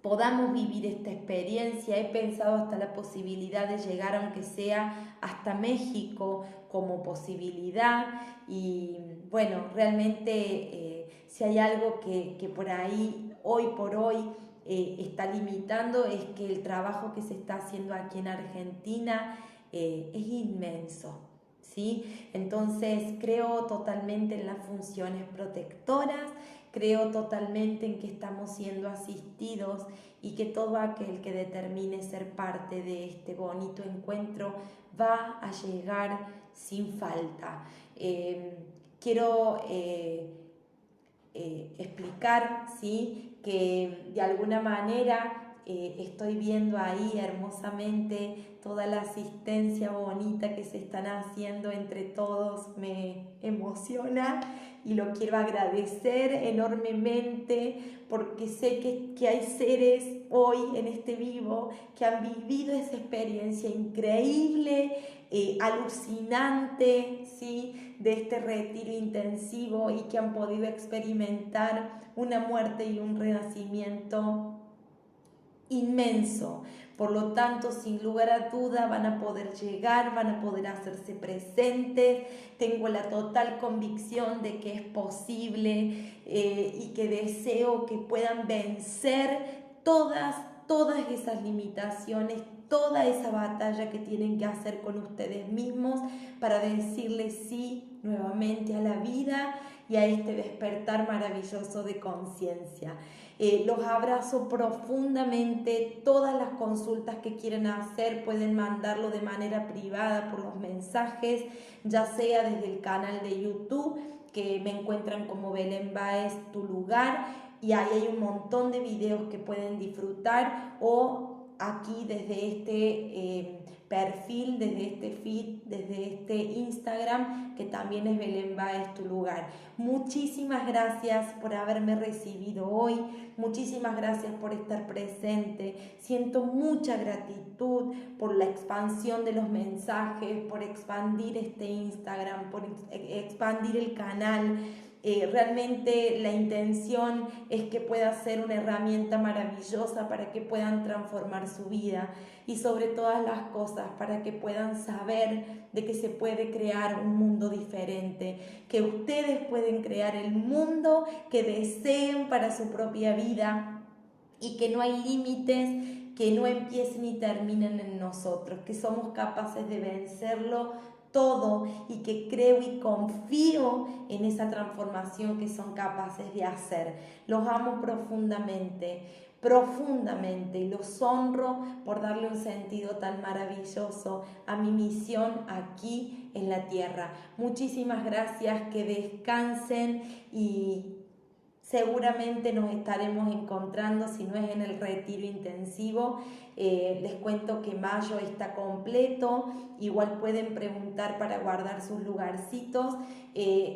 podamos vivir esta experiencia. He pensado hasta la posibilidad de llegar, aunque sea hasta México, como posibilidad. Y bueno, realmente si hay algo que por ahí, hoy por hoy, está limitando, es que el trabajo que se está haciendo aquí en Argentina es inmenso, ¿sí? Entonces creo totalmente en las funciones protectoras, creo totalmente en que estamos siendo asistidos y que todo aquel que determine ser parte de este bonito encuentro va a llegar sin falta. Quiero explicar, ¿sí?, que de alguna manera estoy viendo ahí hermosamente toda la asistencia bonita que se están haciendo entre todos. Me emociona y lo quiero agradecer enormemente porque sé que hay seres hoy en este vivo que han vivido esa experiencia increíble, alucinante, ¿sí?, de este retiro intensivo y que han podido experimentar una muerte y un renacimiento inmenso. Por lo tanto, sin lugar a duda, van a poder llegar, van a poder hacerse presentes. Tengo la total convicción de que es posible y que deseo que puedan vencer todas esas limitaciones, toda esa batalla que tienen que hacer con ustedes mismos para decirles sí nuevamente a la vida y a este despertar maravilloso de conciencia. Los abrazo profundamente. Todas las consultas que quieran hacer pueden mandarlo de manera privada por los mensajes, ya sea desde el canal de YouTube, que me encuentran como Belén Báez, tu lugar, y ahí hay un montón de videos que pueden disfrutar, o aquí desde este perfil, desde este feed, desde este Instagram, que también es Belén Báez tu lugar. Muchísimas gracias por haberme recibido hoy, muchísimas gracias por estar presente. Siento mucha gratitud por la expansión de los mensajes, por expandir este Instagram, por expandir el canal. Realmente la intención es que pueda ser una herramienta maravillosa para que puedan transformar su vida y sobre todas las cosas para que puedan saber de que se puede crear un mundo diferente, que ustedes pueden crear el mundo que deseen para su propia vida y que no hay límites que no empiecen y terminen en nosotros, que somos capaces de vencerlo todo y que creo y confío en esa transformación que son capaces de hacer. Los amo profundamente, y los honro por darle un sentido tan maravilloso a mi misión aquí en la tierra. Muchísimas gracias, que descansen y seguramente nos estaremos encontrando, si no es en el retiro intensivo. Les cuento que mayo está completo, igual pueden preguntar para guardar sus lugarcitos.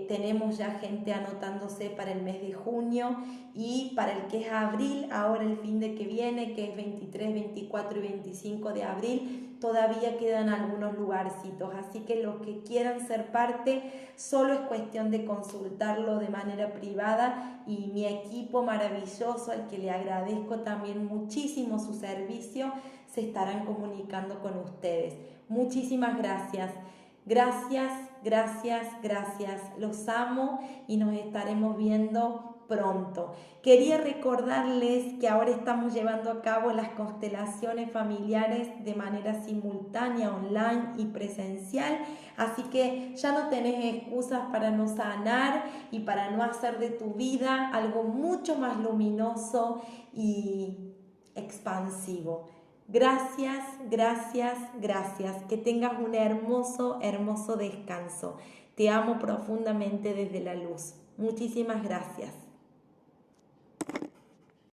Tenemos ya gente anotándose para el mes de junio, y para el que es abril, ahora el fin de que viene, que es 23, 24 y 25 de abril, todavía quedan algunos lugarcitos, así que los que quieran ser parte, solo es cuestión de consultarlo de manera privada, y mi equipo maravilloso, al que le agradezco también muchísimo su servicio, se estarán comunicando con ustedes. Muchísimas gracias. Gracias, gracias, gracias. Los amo y nos estaremos viendo pronto. Quería recordarles que ahora estamos llevando a cabo las constelaciones familiares de manera simultánea, online y presencial, así que ya no tenés excusas para no sanar y para no hacer de tu vida algo mucho más luminoso y expansivo. Gracias, gracias, gracias. Que tengas un hermoso, hermoso descanso. Te amo profundamente desde la luz. Muchísimas gracias.